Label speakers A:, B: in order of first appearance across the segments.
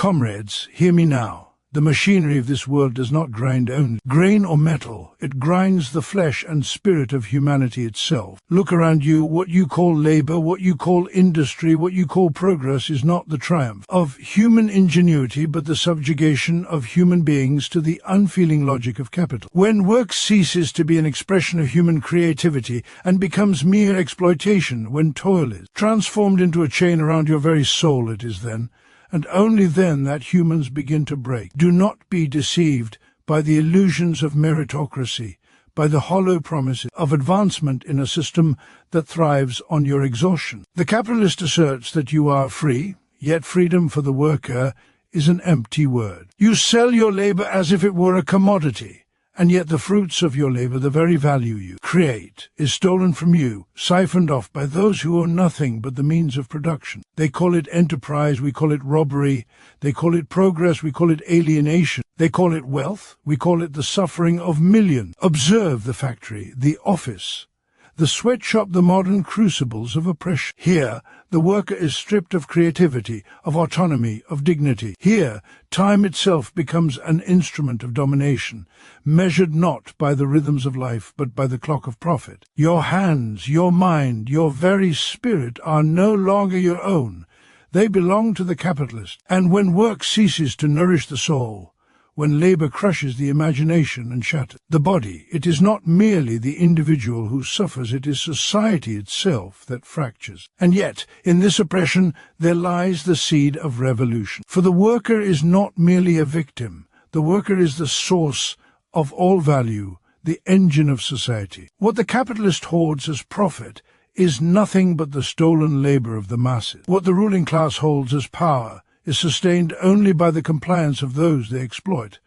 A: Comrades, hear me now. The machinery of this world does not grind only grain or metal. It grinds the flesh and spirit of humanity itself. Look around you. What you call labor, what you call industry, what you call progress is not the triumph of human ingenuity, but the subjugation of human beings to the unfeeling logic of capital. When work ceases to be an expression of human creativity and becomes mere exploitation, when toil is transformed into a chain around your very soul, it is then, and only then, that humans begin to break. Do not be deceived by the illusions of meritocracy, by the hollow promises of advancement in a system that thrives on your exhaustion. The capitalist asserts that you are free, yet freedom for the worker is an empty word. You sell your labor as if it were a commodity, and yet the fruits of your labor, the very value you create, is stolen from you, siphoned off by those who own nothing but the means of production. They call it enterprise, we call it robbery. They call it progress, we call it alienation. They call it wealth, we call it the suffering of millions. Observe the factory, the office, the sweatshop, the modern crucibles of oppression. Here, the worker is stripped of creativity, of autonomy, of dignity. Here, time itself becomes an instrument of domination, measured not by the rhythms of life, but by the clock of profit. Your hands, your mind, your very spirit are no longer your own. They belong to the capitalist. And when work ceases to nourish the soul, when labor crushes the imagination and shatters the body, it is not merely the individual who suffers, it is society itself that fractures. And yet, in this oppression, there lies the seed of revolution. For the worker is not merely a victim. The worker is the source of all value, the engine of society. What the capitalist hoards as profit is nothing but the stolen labor of the masses. What the ruling class holds as power is sustained only by the compliance of those they exploit.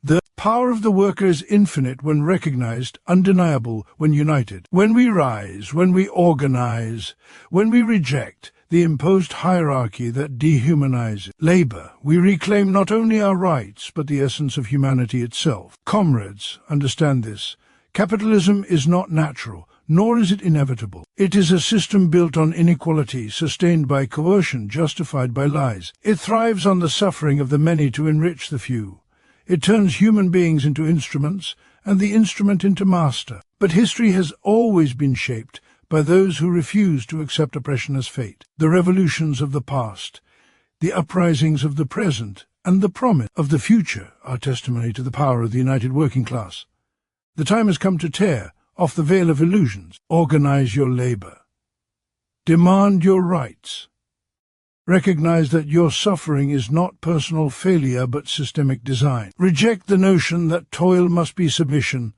A: The power of the worker is infinite when recognized, undeniable when united. When we rise, when we organize, when we reject the imposed hierarchy that dehumanizes labor, we reclaim not only our rights, but the essence of humanity itself. Comrades, understand this. Capitalism is not natural, nor is it inevitable. It is a system built on inequality, sustained by coercion, justified by lies. It thrives on the suffering of the many to enrich the few. It turns human beings into instruments, and the instrument into master. But history has always been shaped by those who refuse to accept oppression as fate. The revolutions of the past, the uprisings of the present, and the promise of the future are testimony to the power of the united working class. The time has come to tear off the veil of illusions. Organize your labor. Demand your rights. Recognize that your suffering is not personal failure but systemic design. Reject the notion that toil must be submission,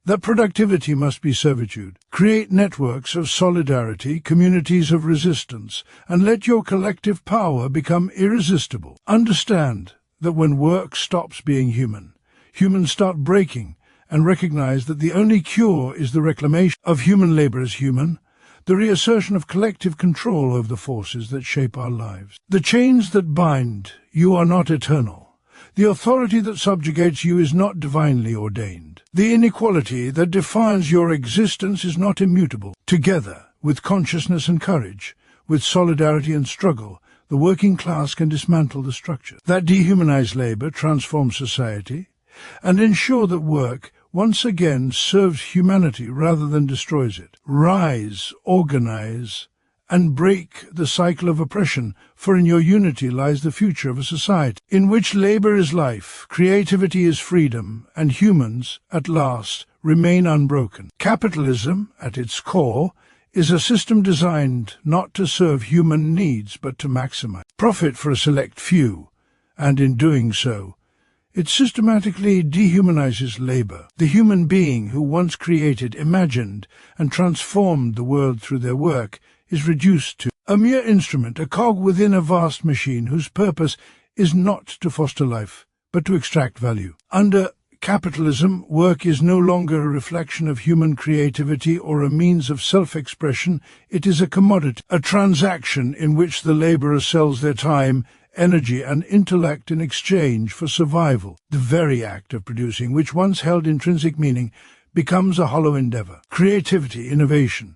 A: that productivity must be servitude. Create networks of solidarity, communities of resistance, and let your collective power become irresistible. Understand that when work stops being human, humans start breaking, and recognize that the only cure is the reclamation of human labor as human, the reassertion of collective control over the forces that shape our lives. The chains that bind you are not eternal. The authority that subjugates you is not divinely ordained. The inequality that defines your existence is not immutable. Together, with consciousness and courage, with solidarity and struggle, the working class can dismantle the structure that dehumanize labor, transform society, and ensure that work once again serves humanity rather than destroys it. Rise, organize, and break the cycle of oppression, for in your unity lies the future of a society in which labor is life, creativity is freedom, and humans, at last, remain unbroken. Capitalism, at its core, is a system designed not to serve human needs but to maximize profit for a select few, and in doing so, it systematically dehumanizes labor. The human being who once created, imagined, and transformed the world through their work is reduced to a mere instrument, a cog within a vast machine whose purpose is not to foster life, but to extract value. Under capitalism, work is no longer a reflection of human creativity or a means of self-expression. It is a commodity, a transaction in which the laborer sells their time, energy and intellect in exchange for survival. The very act of producing, which once held intrinsic meaning, becomes a hollow endeavor. Creativity, innovation,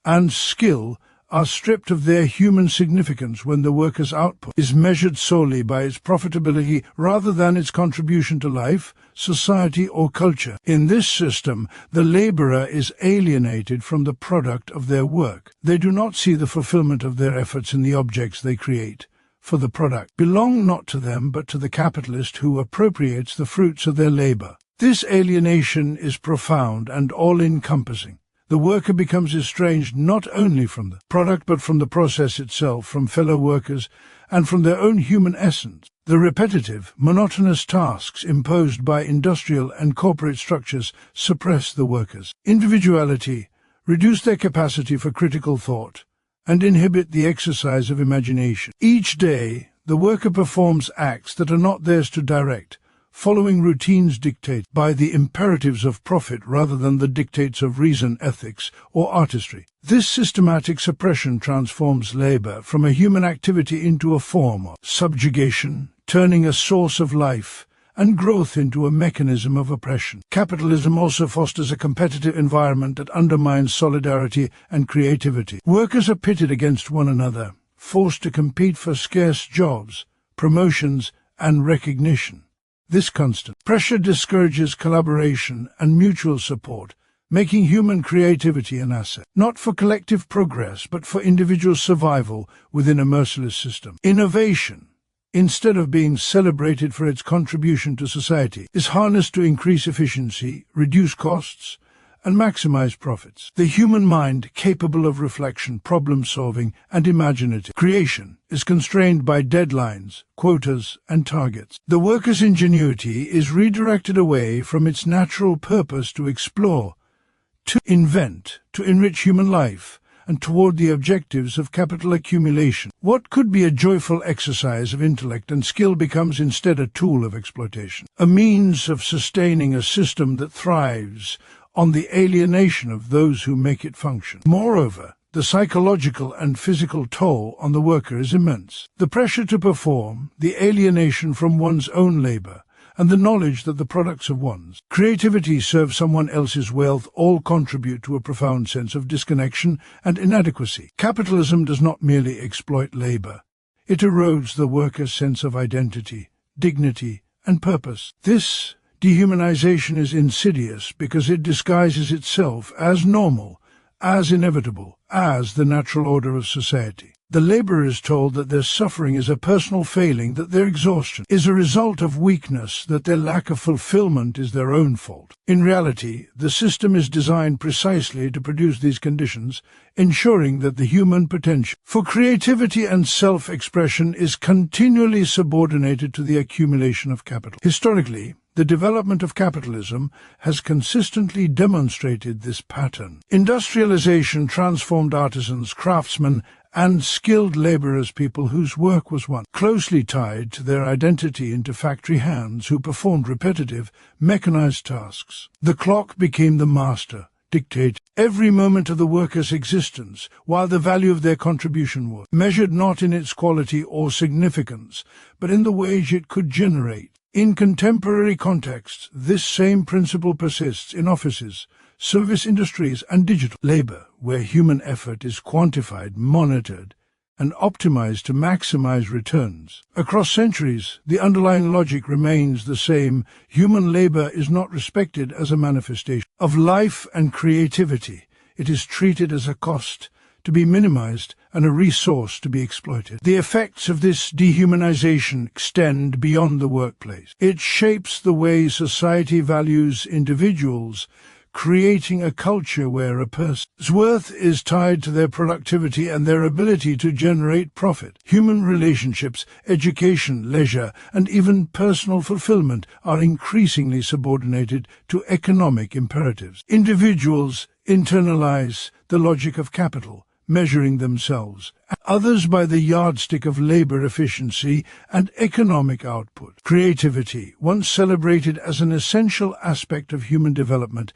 A: and skill are stripped of their human significance when the worker's output is measured solely by its profitability rather than its contribution to life, society, or culture. In this system, the laborer is alienated from the product of their work. They do not see the fulfillment of their efforts in the objects they create, for the product belong not to them but to the capitalist who appropriates the fruits of their labor. This alienation is profound and all-encompassing. The worker becomes estranged not only from the product but from the process itself, from fellow workers, and from their own human essence. The repetitive, monotonous tasks imposed by industrial and corporate structures suppress the workers' individuality, reduce their capacity for critical thought, and inhibit the exercise of imagination. Each day, the worker performs acts that are not theirs to direct, following routines dictated by the imperatives of profit rather than the dictates of reason, ethics, or artistry. This systematic suppression transforms labor from a human activity into a form of subjugation, turning a source of life and growth into a mechanism of oppression. Capitalism also fosters a competitive environment that undermines solidarity and creativity. Workers are pitted against one another, forced to compete for scarce jobs, promotions, and recognition. This constant pressure discourages collaboration and mutual support, making human creativity an asset, not for collective progress, but for individual survival within a merciless system. Innovation, instead of being celebrated for its contribution to society, is harnessed to increase efficiency, reduce costs, and maximize profits. The human mind, capable of reflection, problem-solving, and imaginative creation, is constrained by deadlines, quotas, and targets. The worker's ingenuity is redirected away from its natural purpose to explore, to invent, to enrich human life, and toward the objectives of capital accumulation. What could be a joyful exercise of intellect and skill becomes instead a tool of exploitation, a means of sustaining a system that thrives on the alienation of those who make it function. Moreover, the psychological and physical toll on the worker is immense. The pressure to perform, the alienation from one's own labor, and the knowledge that the products of one's creativity serve someone else's wealth all contribute to a profound sense of disconnection and inadequacy. Capitalism does not merely exploit labor. It erodes the worker's sense of identity, dignity, and purpose. This dehumanization is insidious because it disguises itself as normal, as inevitable, as the natural order of society. The laborer is told that their suffering is a personal failing, that their exhaustion is a result of weakness, that their lack of fulfillment is their own fault. In reality, the system is designed precisely to produce these conditions, ensuring that the human potential for creativity and self-expression is continually subordinated to the accumulation of capital. Historically, the development of capitalism has consistently demonstrated this pattern. Industrialization transformed artisans, craftsmen, and skilled laborers, people whose work was once closely tied to their identity, into factory hands who performed repetitive, mechanized tasks. The clock became the master, dictating every moment of the worker's existence, while the value of their contribution was measured not in its quality or significance, but in the wage it could generate. In contemporary contexts, this same principle persists in offices, service industries, and digital labor, where human effort is quantified, monitored, and optimized to maximize returns. Across centuries, the underlying logic remains the same. Human labor is not respected as a manifestation of life and creativity. It is treated as a cost, to be minimized, and a resource to be exploited. The effects of this dehumanization extend beyond the workplace. It shapes the way society values individuals, creating a culture where a person's worth is tied to their productivity and their ability to generate profit. Human relationships, education, leisure, and even personal fulfillment are increasingly subordinated to economic imperatives. Individuals internalize the logic of capital, measuring themselves, others by the yardstick of labor efficiency and economic output. Creativity, once celebrated as an essential aspect of human development,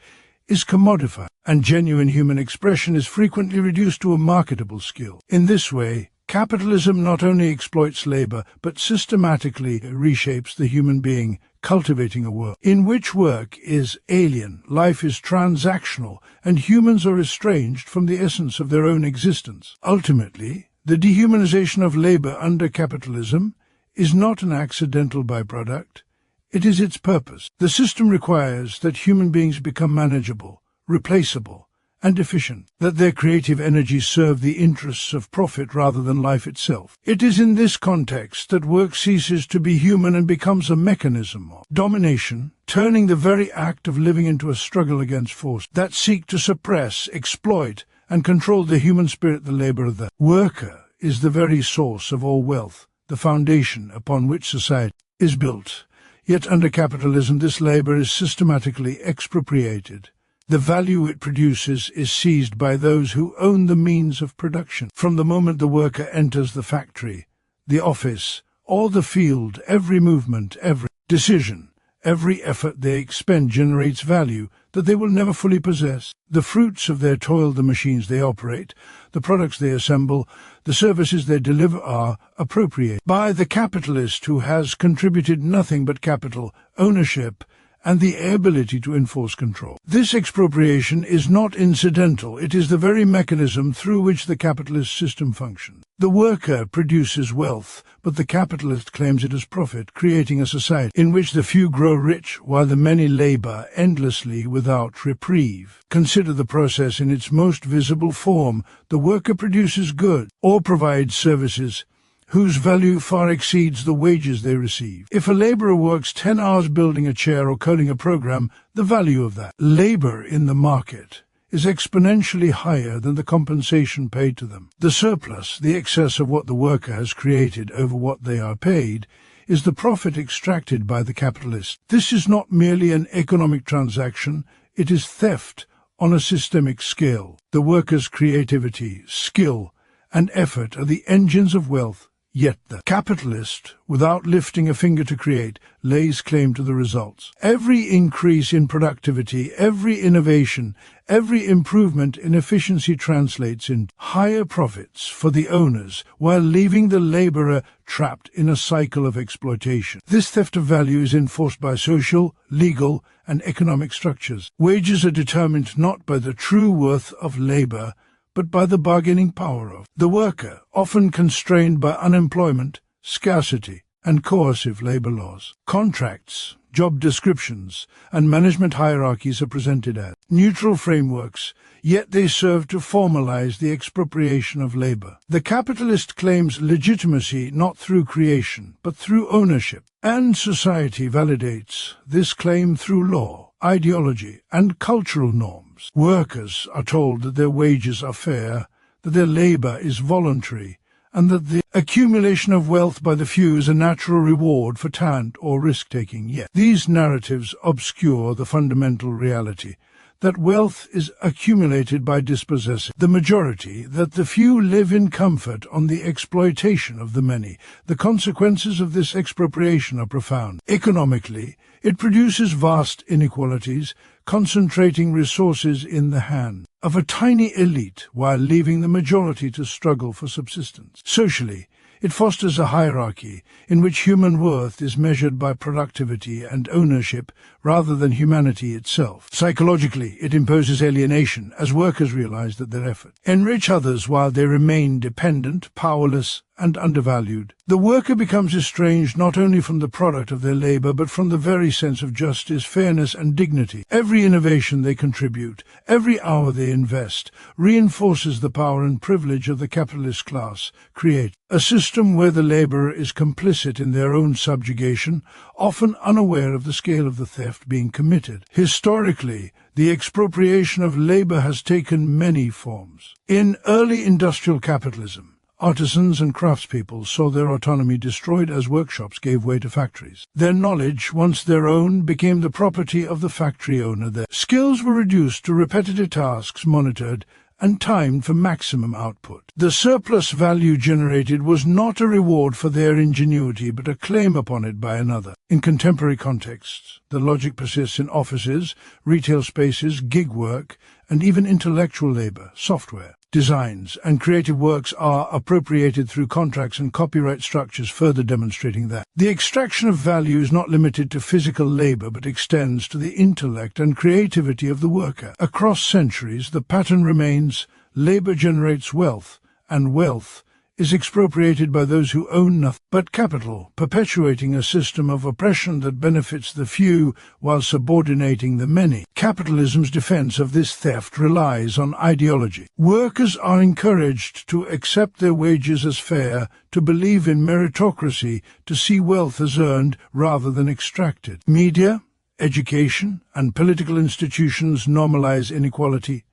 A: is commodified, and genuine human expression is frequently reduced to a marketable skill. In this way, capitalism not only exploits labor, but systematically reshapes the human being, cultivating a world in which work is alien, life is transactional, and humans are estranged from the essence of their own existence. Ultimately, the dehumanization of labor under capitalism is not an accidental byproduct. It is its purpose. The system requires that human beings become manageable, replaceable, and efficient, that their creative energies serve the interests of profit rather than life itself. It is in this context that work ceases to be human and becomes a mechanism of domination, turning the very act of living into a struggle against forces that seek to suppress, exploit, and control the human spirit. The labor of the worker is the very source of all wealth, the foundation upon which society is built. Yet under capitalism, this labor is systematically expropriated. The value it produces is seized by those who own the means of production. From the moment the worker enters the factory, the office, or the field, every movement, every decision, every effort they expend generates value that they will never fully possess. The fruits of their toil, the machines they operate, the products they assemble, the services they deliver are appropriated by the capitalist who has contributed nothing but capital, ownership, and the ability to enforce control. This expropriation is not incidental. It is the very mechanism through which the capitalist system functions. The worker produces wealth, but the capitalist claims it as profit, creating a society in which the few grow rich while the many labor endlessly without reprieve. Consider the process in its most visible form. The worker produces goods or provides services whose value far exceeds the wages they receive. If a laborer works 10 hours building a chair or coding a program, the value of that labor in the market is exponentially higher than the compensation paid to them. The surplus, the excess of what the worker has created over what they are paid, is the profit extracted by the capitalist. This is not merely an economic transaction, it is theft on a systemic scale. The worker's creativity, skill, and effort are the engines of wealth. Yet the capitalist, without lifting a finger to create, lays claim to the results. Every increase in productivity, every innovation, every improvement in efficiency translates into higher profits for the owners, while leaving the laborer trapped in a cycle of exploitation. This theft of value is enforced by social, legal, and economic structures. Wages are determined not by the true worth of labor, but by the bargaining power of the worker, often constrained by unemployment, scarcity, and coercive labor laws. Contracts, job descriptions, and management hierarchies are presented as neutral frameworks, yet they serve to formalize the expropriation of labor. The capitalist claims legitimacy not through creation, but through ownership, and society validates this claim through law, ideology, and cultural norms. Workers are told that their wages are fair, that their labor is voluntary, and that the accumulation of wealth by the few is a natural reward for talent or risk-taking. Yet these narratives obscure the fundamental reality that wealth is accumulated by dispossessing the majority, that the few live in comfort on the exploitation of the many. The consequences of this expropriation are profound. Economically, it produces vast inequalities, concentrating resources in the hand of a tiny elite while leaving the majority to struggle for subsistence. Socially, it fosters a hierarchy in which human worth is measured by productivity and ownership rather than humanity itself. Psychologically, it imposes alienation as workers realize that their efforts enrich others while they remain dependent, powerless, and undervalued. The worker becomes estranged not only from the product of their labor, but from the very sense of justice, fairness, and dignity. Every innovation they contribute, every hour they invest, reinforces the power and privilege of the capitalist class, create a system where the laborer is complicit in their own subjugation, often unaware of the scale of the theft being committed. Historically, the expropriation of labor has taken many forms. In early industrial capitalism, artisans and craftspeople saw their autonomy destroyed as workshops gave way to factories. Their knowledge, once their own, became the property of the factory owner. Their skills were reduced to repetitive tasks monitored and timed for maximum output. The surplus value generated was not a reward for their ingenuity, but a claim upon it by another. In contemporary contexts, the logic persists in offices, retail spaces, gig work, and even intellectual labor, software, designs, and creative works are appropriated through contracts and copyright structures, further demonstrating that the extraction of value is not limited to physical labor but extends to the intellect and creativity of the worker. Across centuries, the pattern remains: labor generates wealth, and wealth is expropriated by those who own nothing but capital, perpetuating a system of oppression that benefits the few while subordinating the many. Capitalism's defense of this theft relies on ideology. Workers are encouraged to accept their wages as fair, to believe in meritocracy, to see wealth as earned rather than extracted. Media, education, and political institutions normalize inequality,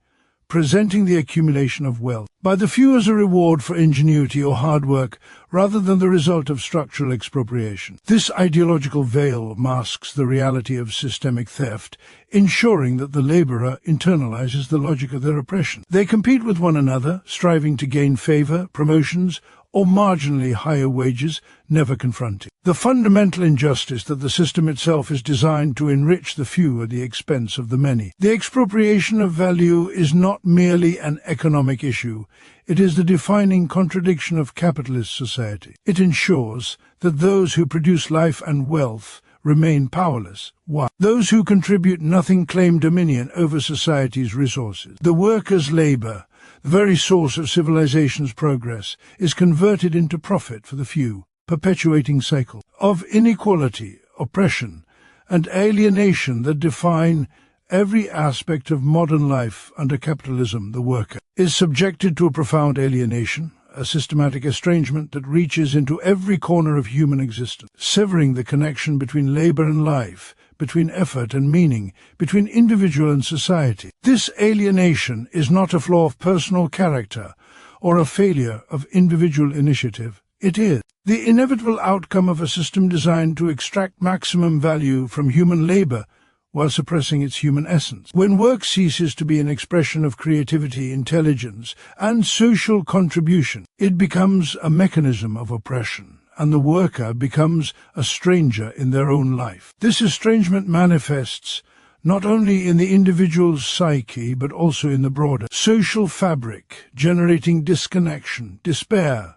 A: presenting the accumulation of wealth by the few as a reward for ingenuity or hard work, rather than the result of structural expropriation. This ideological veil masks the reality of systemic theft, ensuring that the laborer internalizes the logic of their oppression. They compete with one another, striving to gain favor, promotions, or marginally higher wages, never confronting the fundamental injustice that the system itself is designed to enrich the few at the expense of the many. The expropriation of value is not merely an economic issue. It is the defining contradiction of capitalist society. It ensures that those who produce life and wealth remain powerless, while those who contribute nothing claim dominion over society's resources. The workers' labor, the very source of civilization's progress, is converted into profit for the few, perpetuating cycle of inequality, oppression, and alienation that define every aspect of modern life. Under capitalism, the worker is subjected to a profound alienation, a systematic estrangement that reaches into every corner of human existence, severing the connection between labor and life, between effort and meaning, between individual and society. This alienation is not a flaw of personal character or a failure of individual initiative. It is the inevitable outcome of a system designed to extract maximum value from human labor while suppressing its human essence. When work ceases to be an expression of creativity, intelligence, and social contribution, it becomes a mechanism of oppression, and the worker becomes a stranger in their own life. This estrangement manifests not only in the individual's psyche but also in the broader social fabric, generating disconnection, despair,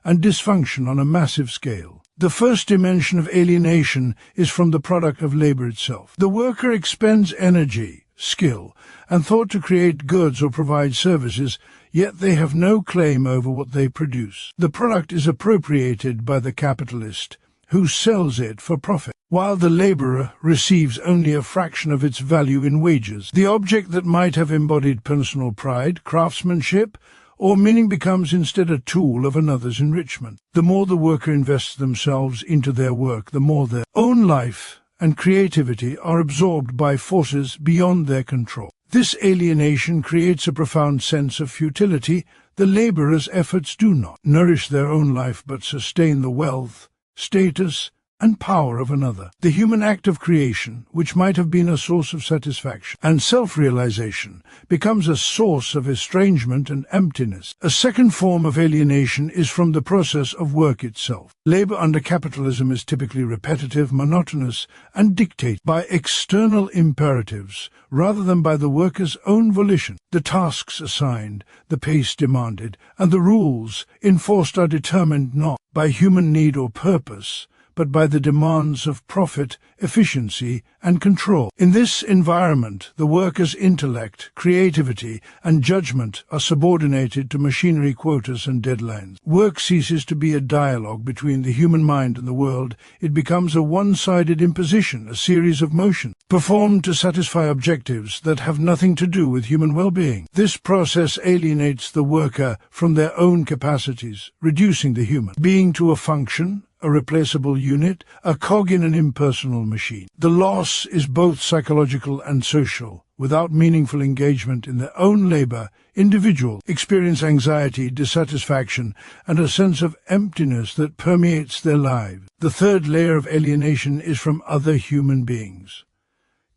A: and dysfunction on a massive scale. The first dimension of alienation is from the product of labor itself. The worker expends energy, skill, and thought to create goods or provide services, yet they have no claim over what they produce. The product is appropriated by the capitalist, who sells it for profit, while the laborer receives only a fraction of its value in wages. The object that might have embodied personal pride, craftsmanship, or meaning becomes instead a tool of another's enrichment. The more the worker invests themselves into their work, the more their own life and creativity are absorbed by forces beyond their control. This alienation creates a profound sense of futility. The laborer's efforts do not nourish their own life but sustain the wealth, status, and power of another. The human act of creation, which might have been a source of satisfaction and self-realization, becomes a source of estrangement and emptiness. A second form of alienation is from the process of work itself. Labor under capitalism is typically repetitive, monotonous, and dictated by external imperatives rather than by the worker's own volition. The tasks assigned, the pace demanded, and the rules enforced are determined not by human need or purpose, but by the demands of profit, efficiency, and control. In this environment, the worker's intellect, creativity, and judgment are subordinated to machinery, quotas, and deadlines. Work ceases to be a dialogue between the human mind and the world. It becomes a one-sided imposition, a series of motions, performed to satisfy objectives that have nothing to do with human well-being. This process alienates the worker from their own capacities, reducing the human being to a function, a replaceable unit, a cog in an impersonal machine. The loss is both psychological and social. Without meaningful engagement in their own labor, individuals experience anxiety, dissatisfaction, and a sense of emptiness that permeates their lives. The third layer of alienation is from other human beings.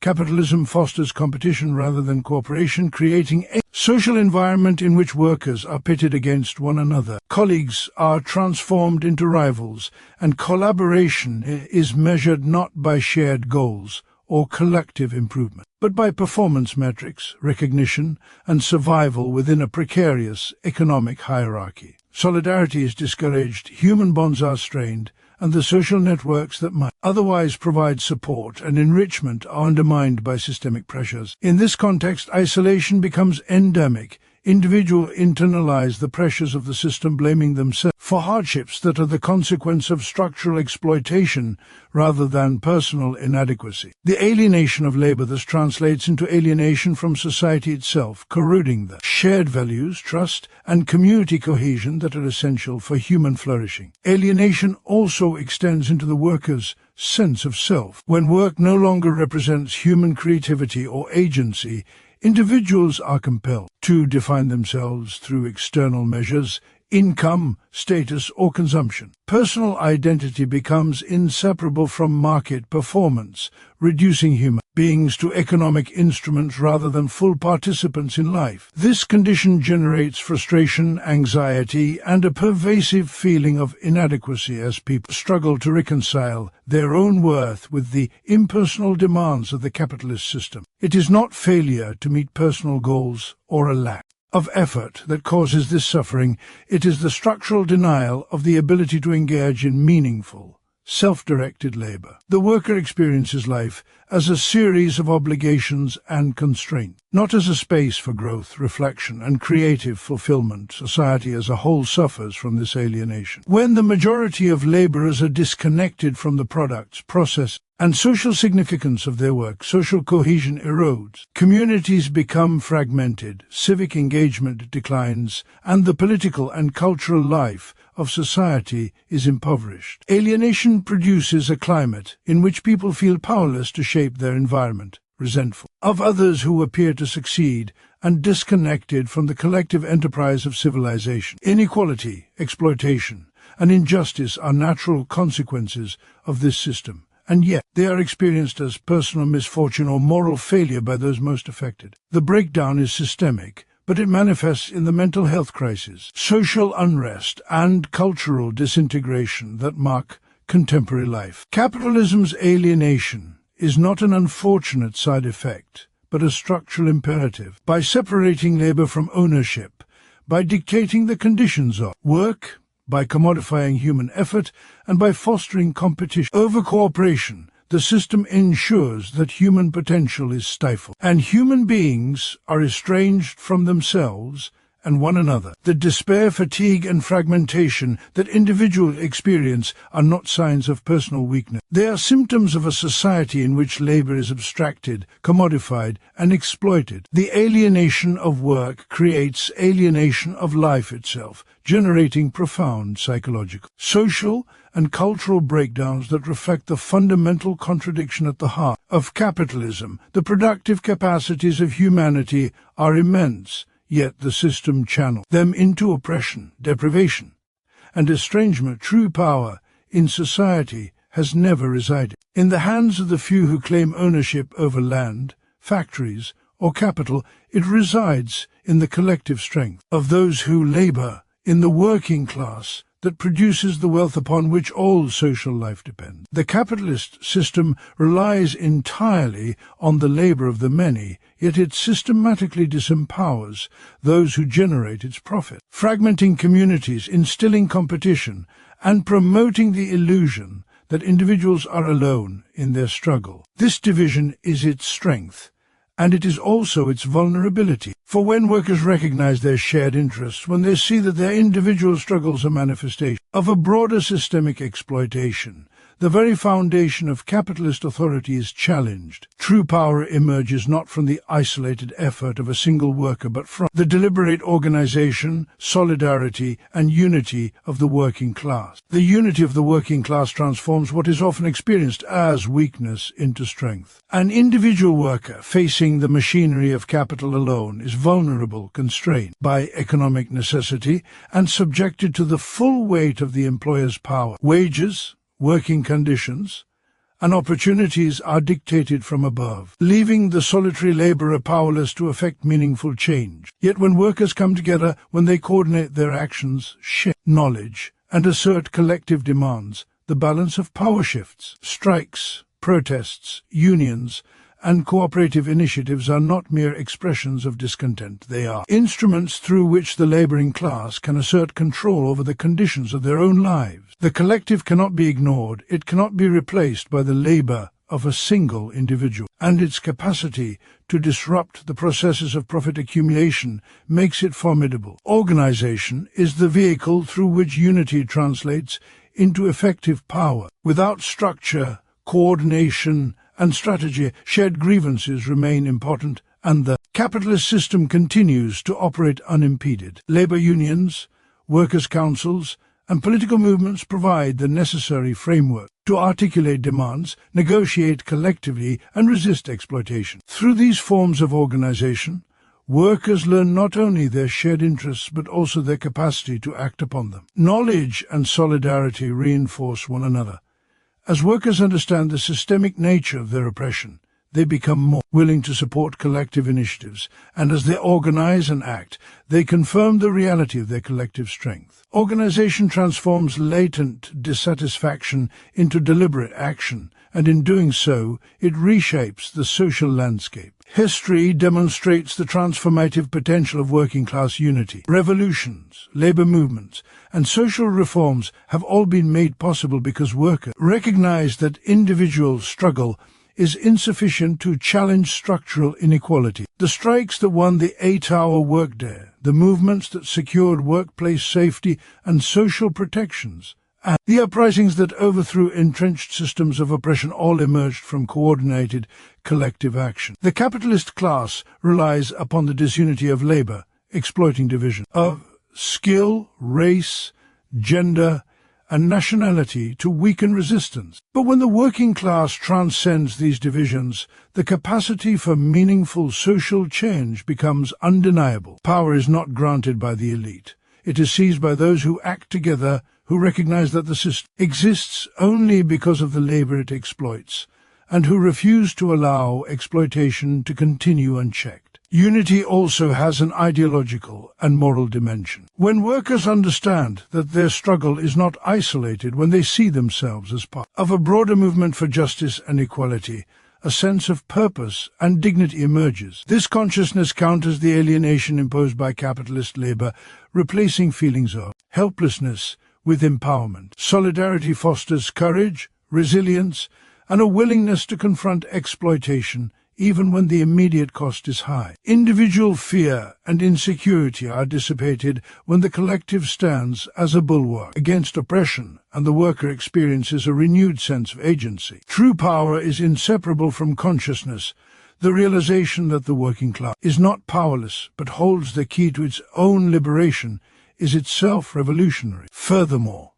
A: Capitalism fosters competition rather than cooperation, creating a social environment in which workers are pitted against one another. Colleagues are transformed into rivals, and collaboration is measured not by shared goals or collective improvement, but by performance metrics, recognition, and survival within a precarious economic hierarchy. Solidarity is discouraged, human bonds are strained, and the social networks that might otherwise provide support and enrichment are undermined by systemic pressures. In this context, isolation becomes endemic. Individuals internalize the pressures of the system, blaming themselves for hardships that are the consequence of structural exploitation rather than personal inadequacy. The alienation of labor thus translates into alienation from society itself, corroding the shared values, trust, and community cohesion that are essential for human flourishing. Alienation also extends into the worker's sense of self. When work no longer represents human creativity or agency, individuals are compelled to define themselves through external measures, income, status, or consumption. Personal identity becomes inseparable from market performance, reducing human beings to economic instruments rather than full participants in life. This condition generates frustration, anxiety, and a pervasive feeling of inadequacy as people struggle to reconcile their own worth with the impersonal demands of the capitalist system. It is not failure to meet personal goals or a lack of effort that causes this suffering. It is the structural denial of the ability to engage in meaningful, self-directed labor. The worker experiences life as a series of obligations and constraints, not as a space for growth, reflection, and creative fulfillment. Society as a whole suffers from this alienation. When the majority of laborers are disconnected from the products, process, and social significance of their work, social cohesion erodes. Communities become fragmented, civic engagement declines, and the political and cultural life of society is impoverished. Alienation produces a climate in which people feel powerless to shape their environment, resentful of others who appear to succeed, and disconnected from the collective enterprise of civilization. Inequality, exploitation, and injustice are natural consequences of this system, and yet they are experienced as personal misfortune or moral failure by those most affected. The breakdown is systemic, but it manifests in the mental health crisis, social unrest, and cultural disintegration that mark contemporary life. Capitalism's alienation is not an unfortunate side effect, but a structural imperative. By separating labor from ownership, by dictating the conditions of work, by commodifying human effort, and by fostering competition over cooperation, the system ensures that human potential is stifled, and human beings are estranged from themselves and one another. The despair, fatigue, and fragmentation that individuals experience are not signs of personal weakness. They are symptoms of a society in which labor is abstracted, commodified, and exploited. The alienation of work creates alienation of life itself, generating profound psychological, social, and cultural breakdowns that reflect the fundamental contradiction at the heart of capitalism. The productive capacities of humanity are immense, yet the system channels them into oppression, deprivation, and estrangement. True power in society has never resided in the hands of the few who claim ownership over land, factories, or capital. It resides in the collective strength of those who labor in the working class that produces the wealth upon which all social life depends. The capitalist system relies entirely on the labor of the many, yet it systematically disempowers those who generate its profit, fragmenting communities, instilling competition, and promoting the illusion that individuals are alone in their struggle. This division is its strength, and it is also its vulnerability. For when workers recognize their shared interests, when they see that their individual struggles are manifestation of a broader systemic exploitation, the very foundation of capitalist authority is challenged. True power emerges not from the isolated effort of a single worker, but from the deliberate organization, solidarity, and unity of the working class. The unity of the working class transforms what is often experienced as weakness into strength. An individual worker facing the machinery of capital alone is vulnerable, constrained by economic necessity, and subjected to the full weight of the employer's power. Wages, working conditions, and opportunities are dictated from above, leaving the solitary laborer powerless to effect meaningful change. Yet when workers come together, when they coordinate their actions, share knowledge, and assert collective demands, the balance of power shifts. Strikes, Protests, unions, and cooperative initiatives are not mere expressions of discontent. They are instruments through which the laboring class can assert control over the conditions of their own lives. The collective cannot be ignored. It cannot be replaced by the labor of a single individual, and its capacity to disrupt the processes of profit accumulation makes it formidable. Organization is the vehicle through which unity translates into effective power. Without structure, coordination, and strategy, shared grievances remain important, and the capitalist system continues to operate unimpeded. Labor unions, workers' councils, and political movements provide the necessary framework to articulate demands, negotiate collectively, and resist exploitation. Through these forms of organization, workers learn not only their shared interests but also their capacity to act upon them. Knowledge and solidarity reinforce one another. As workers understand the systemic nature of their oppression, they become more willing to support collective initiatives, and as they organize and act, they confirm the reality of their collective strength. Organization transforms latent dissatisfaction into deliberate action, and in doing so, it reshapes the social landscape. History demonstrates the transformative potential of working-class unity. Revolutions, labor movements, and social reforms have all been made possible because workers recognize that individual struggle is insufficient to challenge structural inequality. The strikes that won the 8-hour workday, the movements that secured workplace safety and social protections, and the uprisings that overthrew entrenched systems of oppression all emerged from coordinated collective action. The capitalist class relies upon the disunity of labor, exploiting division of skill, race, gender, and nationality to weaken resistance. But when the working class transcends these divisions, the capacity for meaningful social change becomes undeniable. Power is not granted by the elite. It is seized by those who act together, who recognize that the system exists only because of the labor it exploits, and who refuse to allow exploitation to continue unchecked. Unity also has an ideological and moral dimension. When workers understand that their struggle is not isolated, when they see themselves as part of a broader movement for justice and equality, a sense of purpose and dignity emerges. This consciousness counters the alienation imposed by capitalist labor, replacing feelings of helplessness with empowerment. Solidarity fosters courage, resilience, and a willingness to confront exploitation, even when the immediate cost is high. Individual fear and insecurity are dissipated when the collective stands as a bulwark against oppression, and the worker experiences a renewed sense of agency. True power is inseparable from consciousness, the realization that the working class is not powerless but holds the key to its own liberation is itself revolutionary. Furthermore,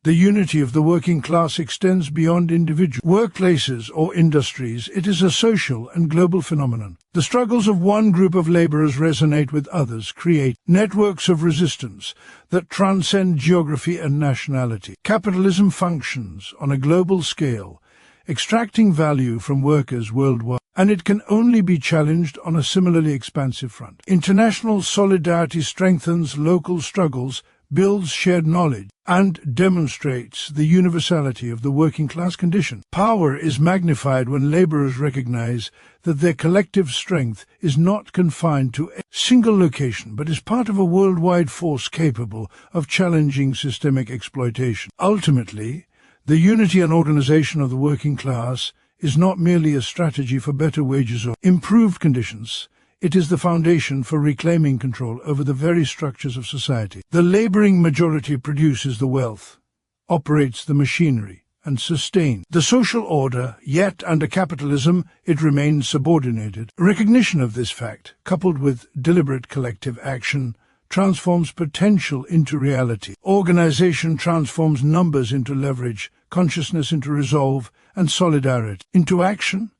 A: the unity of the working class extends beyond individual workplaces or industries. It is a social and global phenomenon. The struggles of one group of laborers resonate with others, create networks of resistance that transcend geography and nationality. Capitalism functions on a global scale, extracting value from workers worldwide, and it can only be challenged on a similarly expansive front. International solidarity strengthens local struggles, builds shared knowledge, and demonstrates the universality of the working-class condition. Power is magnified when laborers recognize that their collective strength is not confined to a single location, but is part of a worldwide force capable of challenging systemic exploitation. Ultimately, the unity and organization of the working class is not merely a strategy for better wages or improved conditions. It is the foundation for reclaiming control over the very structures of society. The laboring majority produces the wealth, operates the machinery, and sustains the social order, yet under capitalism it remains subordinated. Recognition of this fact, coupled with deliberate collective action, transforms potential into reality. Organization transforms numbers into leverage, consciousness into resolve, and solidarity into action,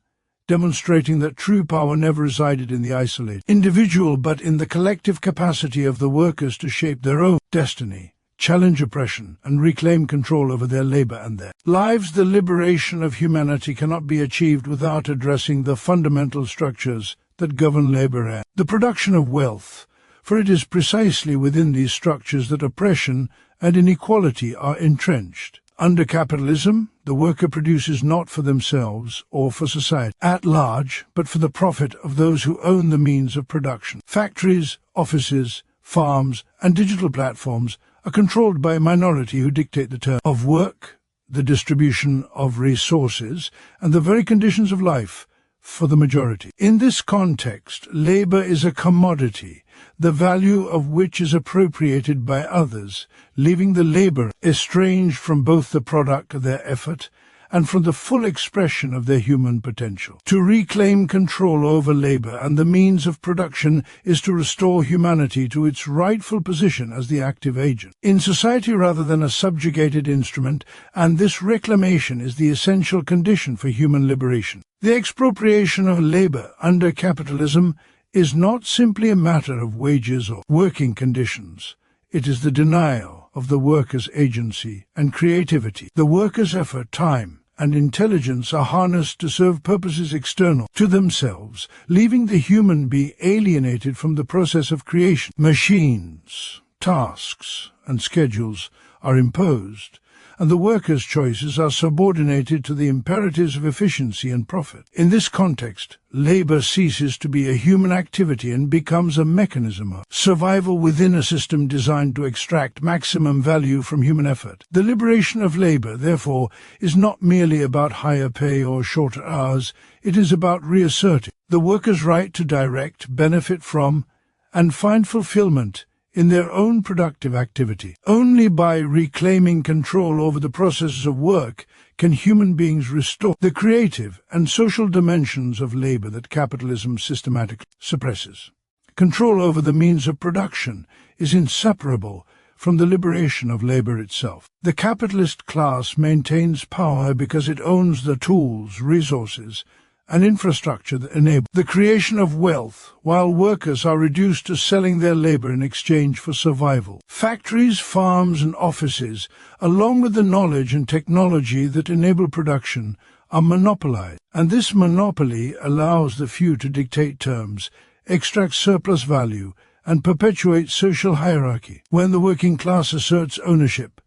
A: demonstrating that true power never resided in the isolated individual but in the collective capacity of the workers to shape their own destiny, challenge oppression, and reclaim control over their labor and their lives. The liberation of humanity cannot be achieved without addressing the fundamental structures that govern labor and the production of wealth, for it is precisely within these structures that oppression and inequality are entrenched. Under capitalism, the worker produces not for themselves or for society at large, but for the profit of those who own the means of production. Factories, offices, farms, and digital platforms are controlled by a minority who dictate the terms of work, the distribution of resources, and the very conditions of life for the majority. In this context, labor is a commodity, the value of which is appropriated by others, leaving the laborer estranged from both the product of their effort and from the full expression of their human potential. To reclaim control over labor and the means of production is to restore humanity to its rightful position as the active agent in society rather than a subjugated instrument, and this reclamation is the essential condition for human liberation. The expropriation of labor under capitalism is not simply a matter of wages or working conditions. It is the denial of the worker's agency and creativity. The worker's effort, time, and intelligence are harnessed to serve purposes external to themselves, leaving the human being alienated from the process of creation. Machines, tasks, and schedules are imposed, and the worker's choices are subordinated to the imperatives of efficiency and profit. In this context, labor ceases to be a human activity and becomes a mechanism of survival within a system designed to extract maximum value from human effort. The liberation of labor, therefore, is not merely about higher pay or shorter hours. It is about reasserting the worker's right to direct, benefit from, and find fulfillment in their own productive activity. Only by reclaiming control over the processes of work can human beings restore the creative and social dimensions of labor that capitalism systematically suppresses. Control over the means of production is inseparable from the liberation of labor itself. The capitalist class maintains power because it owns the tools, resources, and infrastructure that enable the creation of wealth, while workers are reduced to selling their labor in exchange for survival. Factories, farms, and offices, along with the knowledge and technology that enable production, are monopolized, and this monopoly allows the few to dictate terms, extract surplus value, and perpetuate social hierarchy. When the working class asserts ownership,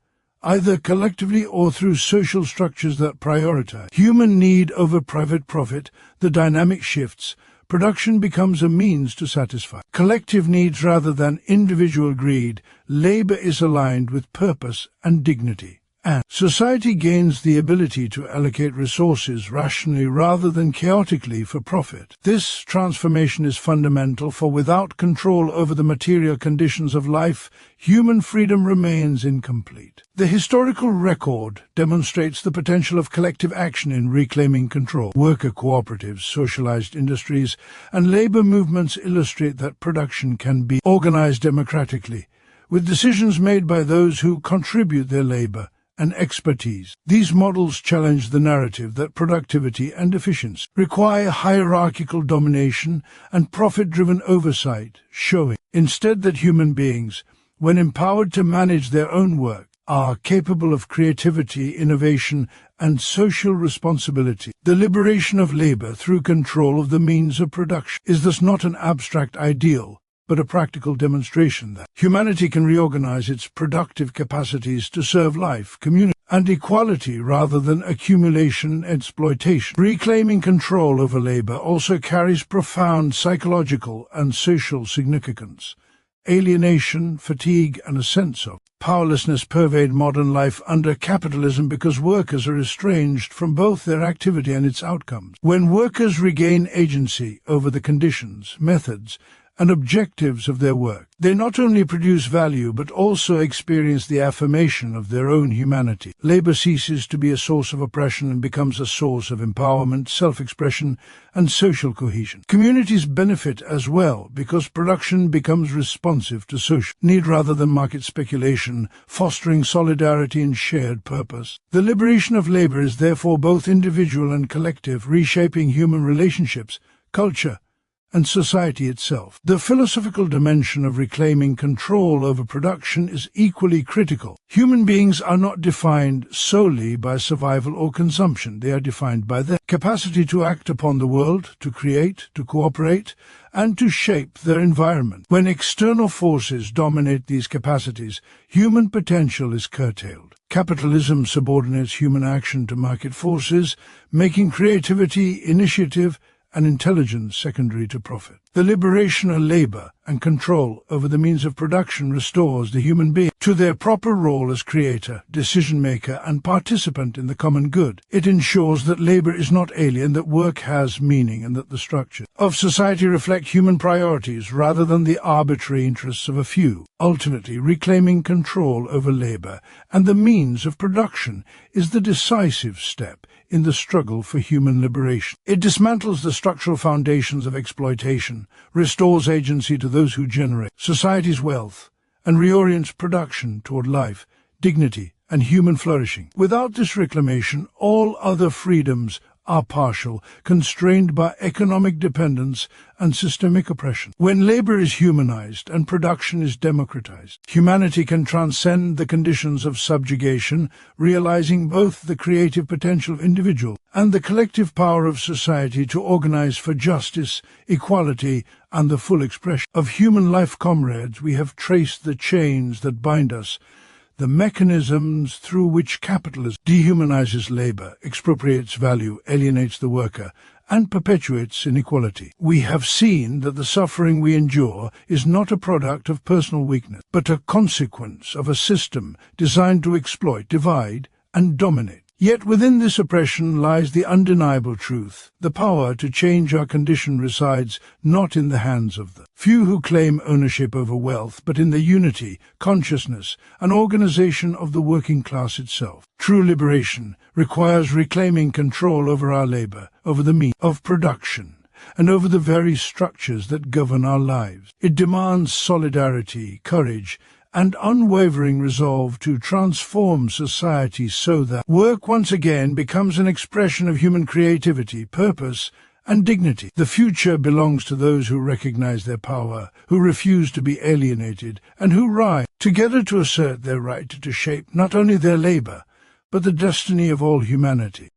A: either collectively or through social structures that prioritize human need over private profit, the dynamic shifts. Production becomes a means to satisfy collective needs rather than individual greed. Labor is aligned with purpose and dignity, and society gains the ability to allocate resources rationally rather than chaotically for profit. This transformation is fundamental, for without control over the material conditions of life, human freedom remains incomplete. The historical record demonstrates the potential of collective action in reclaiming control. Worker cooperatives, socialized industries, and labor movements illustrate that production can be organized democratically, with decisions made by those who contribute their labor and expertise. These models challenge the narrative that productivity and efficiency require hierarchical domination and profit-driven oversight, showing instead that human beings, when empowered to manage their own work, are capable of creativity, innovation, and social responsibility. The liberation of labor through control of the means of production is thus not an abstract ideal, but a practical demonstration that humanity can reorganize its productive capacities to serve life, community, and equality rather than accumulation and exploitation. Reclaiming control over labor also carries profound psychological and social significance. Alienation, fatigue, and a sense of powerlessness pervade modern life under capitalism because workers are estranged from both their activity and its outcomes. When workers regain agency over the conditions, methods, and objectives of their work, they not only produce value but also experience the affirmation of their own humanity. Labor ceases to be a source of oppression and becomes a source of empowerment, self-expression, and social cohesion. Communities benefit as well because production becomes responsive to social need rather than market speculation, fostering solidarity and shared purpose. The liberation of labor is therefore both individual and collective, reshaping human relationships, culture, and society itself. The philosophical dimension of reclaiming control over production is equally critical. Human beings are not defined solely by survival or consumption. They are defined by their capacity to act upon the world, to create, to cooperate, and to shape their environment. When external forces dominate these capacities, human potential is curtailed. Capitalism subordinates human action to market forces, making creativity, initiative, and intelligence secondary to profit. The liberation of labor and control over the means of production restores the human being to their proper role as creator, decision-maker, and participant in the common good. It ensures that labor is not alien, that work has meaning, and that the structure of society reflect human priorities rather than the arbitrary interests of a few. Ultimately, reclaiming control over labor and the means of production is the decisive step in the struggle for human liberation. It dismantles the structural foundations of exploitation, restores agency to those who generate society's wealth, and reorients production toward life, dignity, and human flourishing. Without this reclamation, all other freedoms are partial, constrained by economic dependence and systemic oppression. When labor is humanized and production is democratized, humanity can transcend the conditions of subjugation, realizing both the creative potential of individuals and the collective power of society to organize for justice, equality, and the full expression of human life. Comrades, we have traced the chains that bind us, the mechanisms through which capitalism dehumanizes labor, expropriates value, alienates the worker, and perpetuates inequality. We have seen that the suffering we endure is not a product of personal weakness, but a consequence of a system designed to exploit, divide, and dominate. Yet within this oppression lies the undeniable truth. The power to change our condition resides not in the hands of the few who claim ownership over wealth, but in the unity, consciousness, and organization of the working class itself. True liberation requires reclaiming control over our labor, over the means of production, and over the very structures that govern our lives. It demands solidarity, courage, and unwavering resolve to transform society so that work once again becomes an expression of human creativity, purpose, and dignity. The future belongs to those who recognize their power, who refuse to be alienated, and who rise together to assert their right to shape not only their labor, but the destiny of all humanity.